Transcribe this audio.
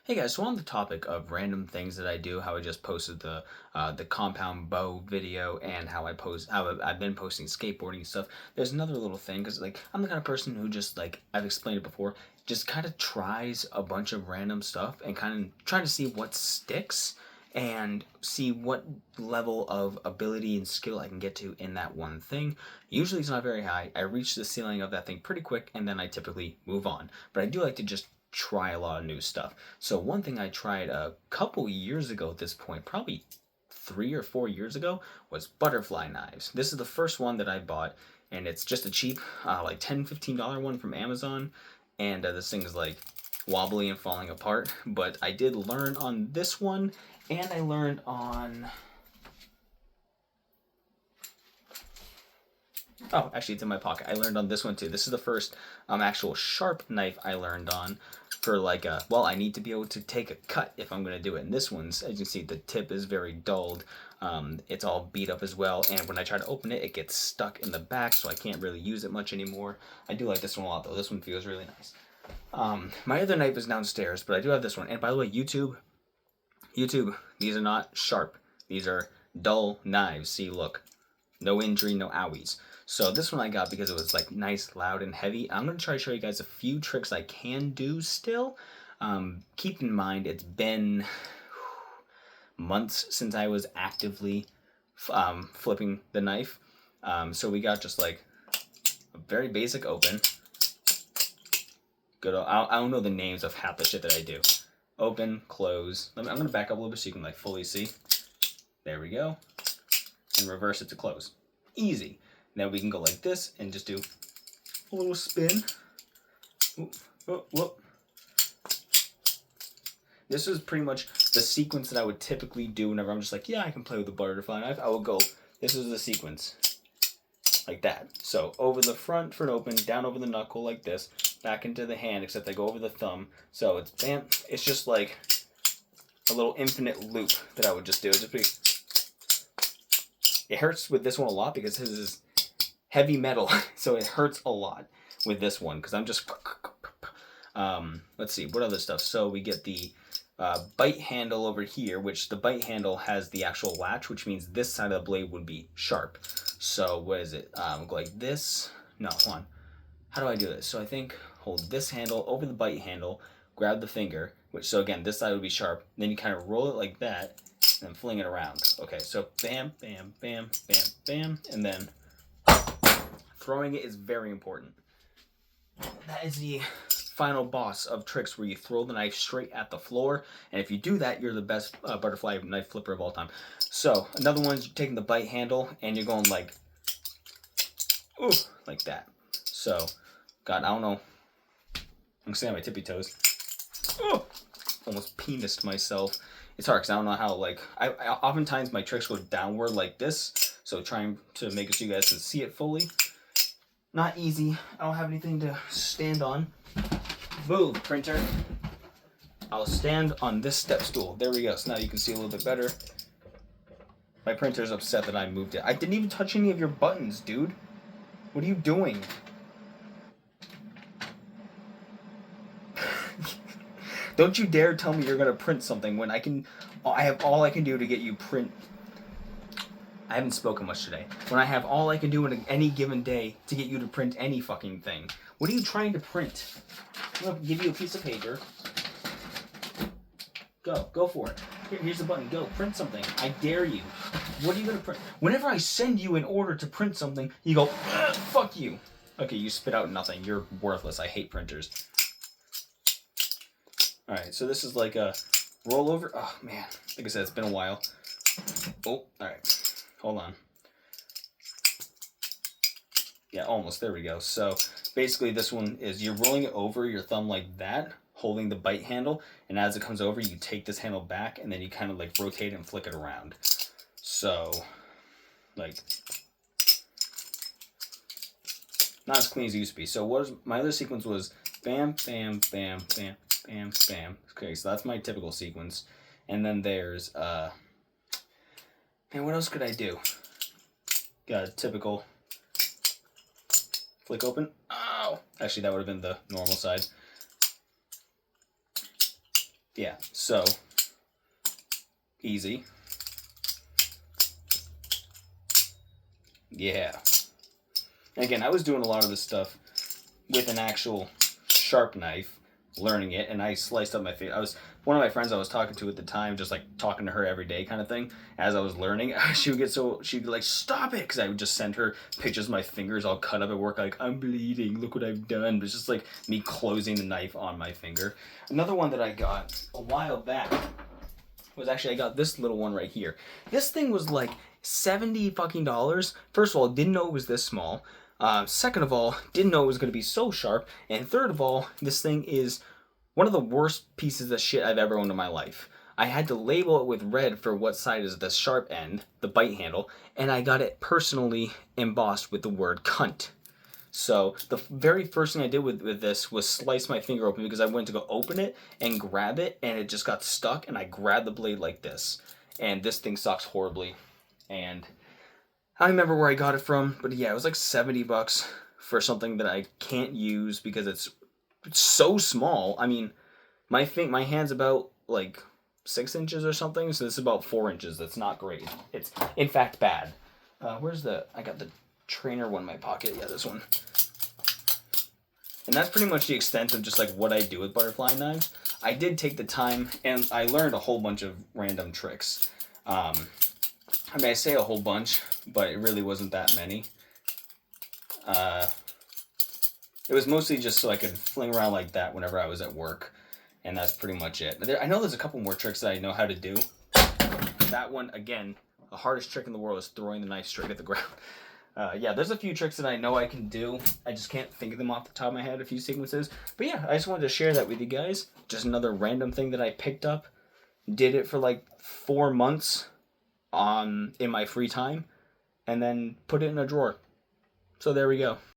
Hey guys, so on the topic of random things that I do, how I just posted the compound bow video, and how I've been posting skateboarding stuff. There's another little thing because like I'm the kind of person who just like I've explained it before, just kind of tries a bunch of random stuff and kind of trying to see what sticks and see what level of ability and skill I can get to in that one thing. Usually it's not very high. I reach the ceiling of that thing pretty quick and then I typically move on. But I do like to just try a lot of new stuff. So one thing I tried a couple years ago at this point, probably 3 or 4 years ago, was butterfly knives. This is the first one that I bought, and it's just a cheap, like $10, $15 one from Amazon. And this thing is like wobbly and falling apart. But I did learn on this one, and I learned on. Oh, actually, it's in my pocket. I learned on this one too. This is the first actual sharp knife I learned on for like a, well, I need to be able to take a cut if I'm going to do it. And this one's, as you can see, the tip is very dulled. It's all beat up as well. And when I try to open it, it gets stuck in the back, so I can't really use it much anymore. I do like this one a lot, though. This one feels really nice. My other knife is downstairs, but I do have this one. And by the way, YouTube, these are not sharp. These are dull knives. See, look. No injury, no owies. So this one I got because it was like nice, loud, and heavy. I'm going to try to show you guys a few tricks I can do still. Keep in mind it's been months since I was actively flipping the knife. So we got just like a very basic open. Good. I don't know the names of half the shit that I do. Open, close. I'm going to back up a little bit so you can like fully see. There we go. And reverse it to close. Easy. Now we can go like this and just do a little spin. Whoop, whoop, whoop. This is pretty much the sequence that I would typically do whenever I'm just like, yeah, I can play with the butterfly knife. I will go, this is the sequence. Like that. So over the front for an open, down over the knuckle like this, back into the hand, except I go over the thumb. So it's bam. It's just like a little infinite loop that I would just do. It hurts with this one a lot because this is heavy metal, so it hurts a lot with this one because I'm just. Let's see what other stuff. So we get the bite handle over here, which the bite handle has the actual latch, which means this side of the blade would be sharp. So what is it? Go like this. No, hold on. How do I do this? So I think hold this handle over the bite handle, grab the finger, which so again this side would be sharp. Then you kind of roll it like that. And fling it around. Okay, so bam, bam, bam, bam, bam, and then throwing it is very important. That is the final boss of tricks where you throw the knife straight at the floor, and if you do that, you're the best butterfly knife flipper of all time. So another one is taking the bite handle and you're going like, ooh, like that. So, God, I don't know. I'm standing on my tippy toes. Oh, almost penised myself. It's hard because I don't know how, like, I oftentimes my tricks go downward like this, so trying to make it so you guys can see it fully. Not easy. I don't have anything to stand on. Move, printer. I'll stand on this step stool. There we go. So now you can see a little bit better. My printer's upset that I moved it. I didn't even touch any of your buttons, dude. What are you doing? Don't you dare tell me you're gonna print something when I have all I can do to get you print. I haven't spoken much today. When I have all I can do in any given day to get you to print any fucking thing. What are you trying to print? I'm gonna give you a piece of paper. Go for it. Here's the button. Go, print something. I dare you. What are you gonna print? Whenever I send you an order to print something, you go, fuck you. Okay, you spit out nothing. You're worthless. I hate printers. Alright, so this is like a rollover. Oh, man. Like I said, it's been a while. Oh, alright. Hold on. Yeah, almost. There we go. So, basically, this one is you're rolling it over your thumb like that, holding the bite handle, and as it comes over, you take this handle back, and then you kind of like rotate it and flick it around. So, like, not as clean as it used to be. So, my other sequence was bam, bam, bam, bam, bam, bam. Okay, so that's my typical sequence. And then there's, man, what else could I do? Got a typical flick open. Oh! Actually, that would have been the normal side. yeah, so easy. Yeah. And again, I was doing a lot of this stuff with an actual sharp knife, learning it, and I sliced up my finger. One of my friends I was talking to at the time, just like talking to her every day kind of thing. As I was learning, she'd be like, "Stop it," because I would just send her pictures of my fingers all cut up at work, like, "I'm bleeding, look what I've done." But it's just like me closing the knife on my finger. Another one that I got a while back was actually, I got this little one right here. This thing was like $70 fucking dollars. First of all, didn't know it was this small. Second of all, didn't know it was going to be so sharp. And third of all, this thing is one of the worst pieces of shit I've ever owned in my life. I had to label it with red for what side is the sharp end, the bite handle, and I got it personally embossed with the word cunt. So the very first thing I did with this was slice my finger open because I went to go open it and grab it, and it just got stuck, and I grabbed the blade like this. And this thing sucks horribly. And I don't remember where I got it from, but yeah, it was like $70 for something that I can't use because it's so small. I mean, my hand's about like 6 inches or something, so this is about 4 inches. That's not great. It's in fact bad. I got the trainer one in my pocket. Yeah, this one. And that's pretty much the extent of just like what I do with butterfly knives. I did take the time and I learned a whole bunch of random tricks. I mean, I say a whole bunch, but it really wasn't that many. It was mostly just so I could fling around like that whenever I was at work. And that's pretty much it. I know there's a couple more tricks that I know how to do. That one, again, the hardest trick in the world is throwing the knife straight at the ground. Yeah, there's a few tricks that I know I can do. I just can't think of them off the top of my head, a few sequences. But yeah, I just wanted to share that with you guys. Just another random thing that I picked up. Did it for like 4 months in my free time. And then put it in a drawer. So there we go.